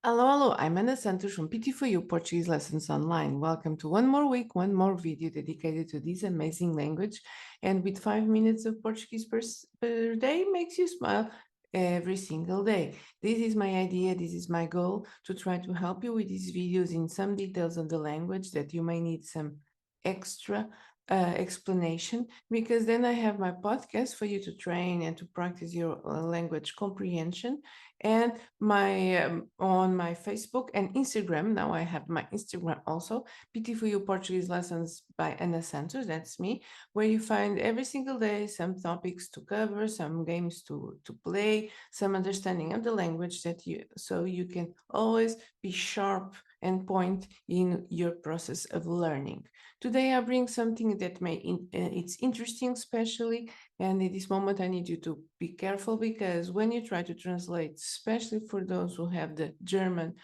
Hello, I'm Ana Santos from PT4U Portuguese Lessons Online. Welcome to one more week, one more video dedicated to this amazing language. And with 5 minutes of Portuguese per day makes you smile every single day. This is my idea, this is my goal, to try to help you with these videos in some details of the language that you may need some extra explanation, because then I have my podcast for you to train and to practice your language comprehension. And my on my Facebook and Instagram, now I have my Instagram also, PT4U Portuguese Lessons by Ana Santos, that's me, where you find every single day some topics to cover, some games to play, some understanding of the language so you can always be sharp and point in your process of learning. Today I bring something that it's interesting, especially, and in this moment I need you to be careful, because when you try to translate, especially for those who have the German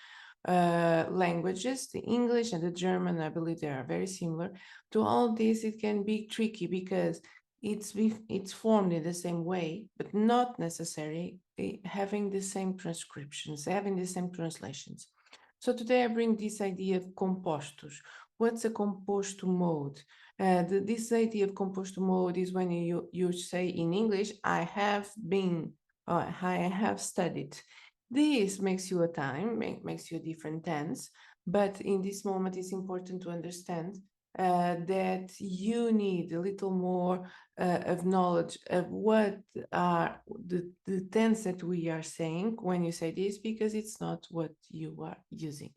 languages, the English and the German, I believe they are very similar. To all this, it can be tricky because it's formed in the same way, but not necessarily having the same transcriptions, having the same translations. So today I bring this idea of compostos. What's a composto mode? This idea of composto mode is when you say in English, I have been, or I have studied. This makes you a time, makes you a different tense, but in this moment it's important to understand that you need a little more of knowledge of what are the tense that we are saying when you say this, because it's not what you are using.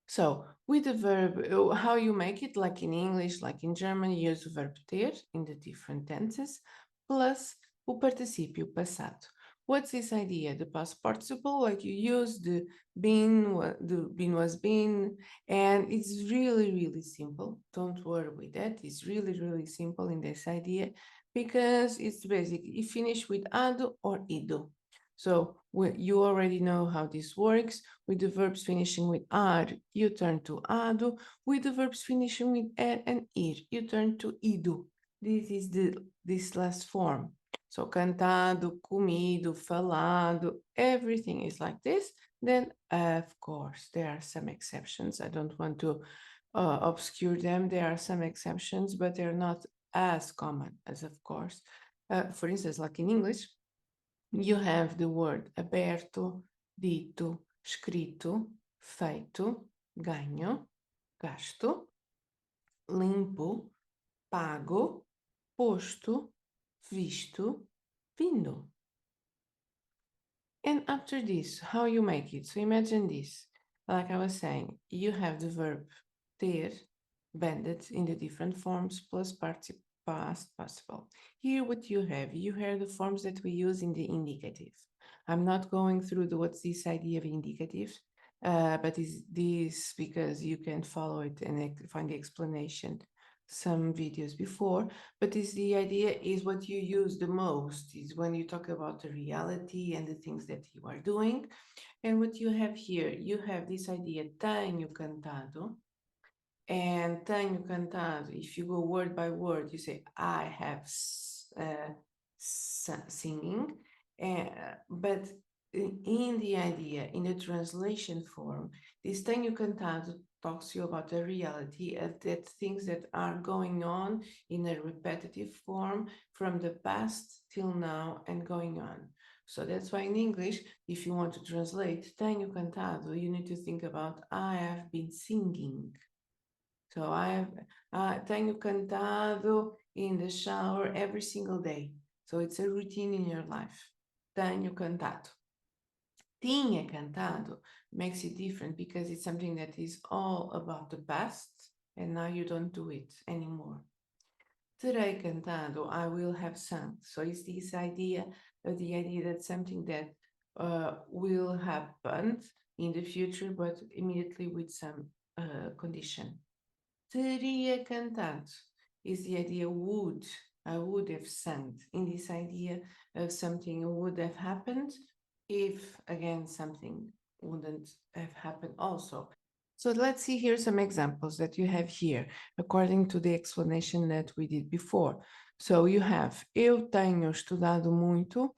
So with the verb, how you make it, like in English, like in German, you use the verb ter in the different tenses, plus o particípio passado. What's this idea? The past participle, like you use the been was been, and it's really, really simple. Don't worry with that. It's really, really simple in this idea, because it's basic. You finish with ado or ido. So you already know how this works. With the verbs finishing with ar, you turn to ado. With the verbs finishing with er and ir, you turn to ido. This is this last form. So cantado, comido, falado, everything is like this. Then, of course, there are some exceptions. I don't want to obscure them. There are some exceptions, but they're not as common as, of course. For instance, like in English, you have the word aberto, dito, escrito, feito, ganho, gasto, limpo, pago, posto, visto, vindo. And after this, how you make it? So imagine this. Like I was saying, you have the verb ter, banded in the different forms, plus past participle. Here what you have the forms that we use in the indicative. I'm not going through what's this idea of indicative, but is this because you can follow it and find the explanation some videos before, but the idea is what you use the most is when you talk about the reality and the things that you are doing. And what you have here, you have this idea, tenho cantado, and tenho cantado, if you go word by word, you say, I have singing, but in the idea, in the translation form, this tenho cantado talks to you about the reality of that things that are going on in a repetitive form from the past till now and going on. So that's why in English, if you want to translate tenho cantado, you need to think about I have been singing. So tenho cantado in the shower every single day. So it's a routine in your life. Tenho cantado. Tinha cantado makes it different because it's something that is all about the past and now you don't do it anymore. Terei cantado, I will have sung. So it's this idea that something that will happen in the future, but immediately with some condition. Teria cantado is the idea I would have sung, in this idea of something would have happened if, again, something wouldn't have happened also. So let's see here some examples that you have here, according to the explanation that we did before. So you have, eu tenho estudado muito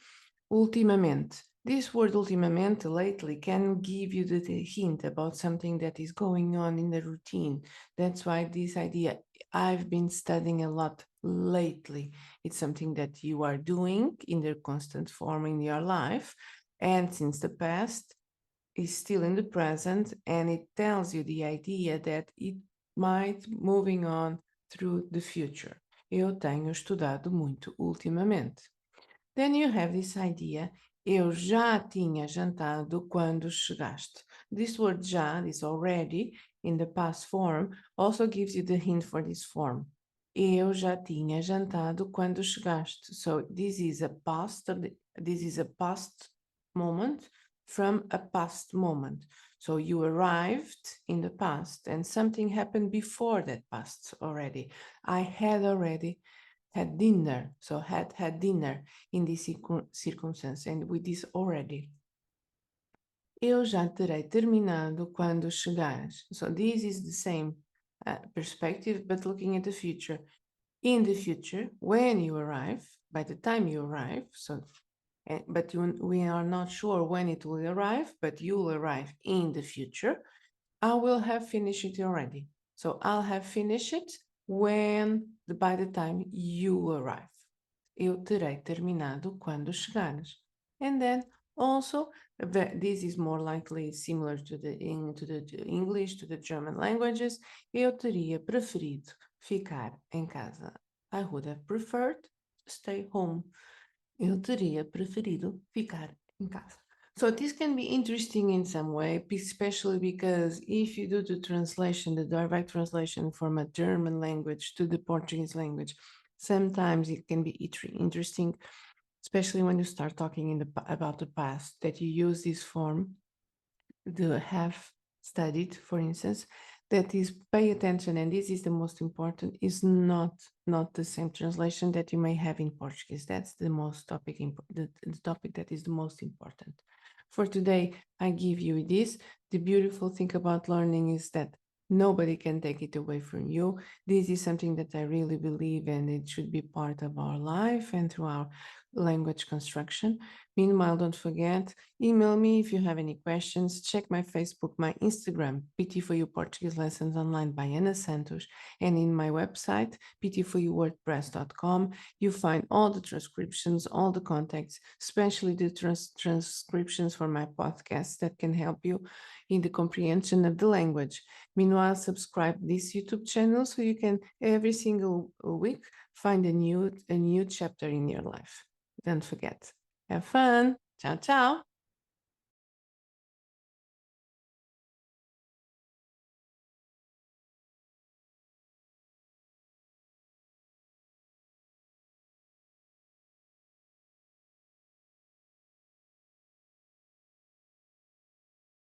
ultimamente. This word ultimamente, lately, can give you the hint about something that is going on in the routine. That's why this idea, I've been studying a lot lately. It's something that you are doing in the constant form in your life. And since the past is still in the present, and it tells you the idea that it might moving on through the future. Eu tenho estudado muito ultimamente. Then you have this idea, eu já tinha jantado quando chegaste. This word já, this already, in the past form, also gives you the hint for this form. Eu já tinha jantado quando chegaste. So this is a past moment from a past moment. So you arrived in the past and something happened before that past already. I had already had dinner, so had dinner in this circumstance, and with this already. Eu já terei terminado quando chegares. So this is the same perspective, but looking at the future. In the future, when you arrive, by the time you arrive, so but we are not sure when it will arrive, but you will arrive in the future. I will have finished it already. So I'll have finished it by the time you arrive. Eu terei terminado quando chegares. And then also, this is more likely similar to the English, to the German languages. Eu teria preferido ficar em casa. I would have preferred to stay home. Eu teria preferido ficar em casa. So this can be interesting in some way, especially because if you do the translation, the direct translation from a German language to the Portuguese language, sometimes it can be interesting, especially when you start talking about the past, that you use this form, the have studied, for instance, that is pay attention, and this is the most important, is not the same translation that you may have in Portuguese. That's the most topic, the topic that is the most important. For today, I give you this. The beautiful thing about learning is that nobody can take it away from you. This is something that I really believe, and it should be part of our life and through our language construction. Meanwhile, don't forget, email me if you have any questions. Check my Facebook, my Instagram, PT4U Portuguese Lessons Online by Ana Santos, and in my website, pt4uwordpress.com, you find all the transcriptions, all the contacts, especially the transcriptions for my podcasts that can help you in the comprehension of the language. Meanwhile, subscribe this YouTube channel so you can every single week find a new chapter in your life. Don't forget. Have fun. Ciao, ciao.